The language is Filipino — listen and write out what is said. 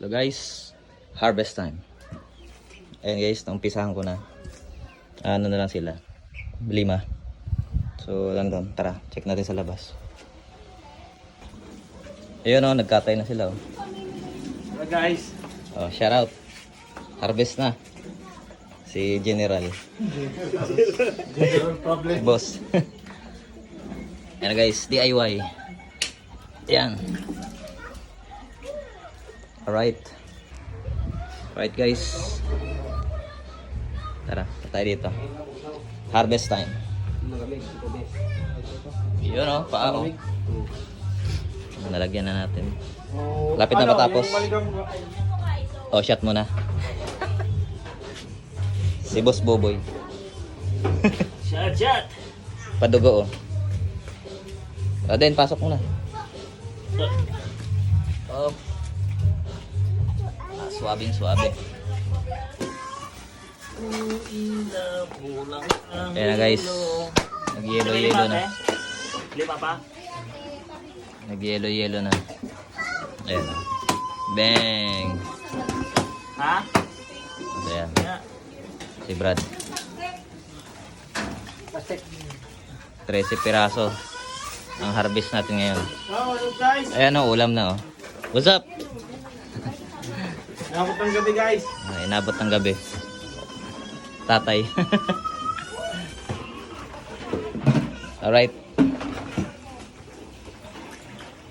So guys, harvest time. Ayan guys, naumpisahan ko na. Ano na lang sila, 5. So lang doon, tara, check natin sa labas. Ayun o, nagkatay na sila o. Hello guys. Oh, shout out. Harvest na. Si General. General problem. Boss. Ayan guys, DIY. Ayan. Alright. Alright guys. Tara, tayo dito. Harvest time. Yun o, paa o. Nalagyan na natin. Lapit na matapos. Oh, shot muna. Si Boss Boboy. Shot. Padugo oh. Then pasok muna. Oh. Suabing suabe. Ayan na guys. Nag-yellow na. 5 pa? Nag-yellow na. Ayan. Bang. Ha? Ayan. Si Brad. 13 piraso ang harvest natin ngayon. Oh, what's up guys? Ayan o, ulam na o. What's up? Inabot ng gabi guys. Inabot ng gabi. Tatay. Alright.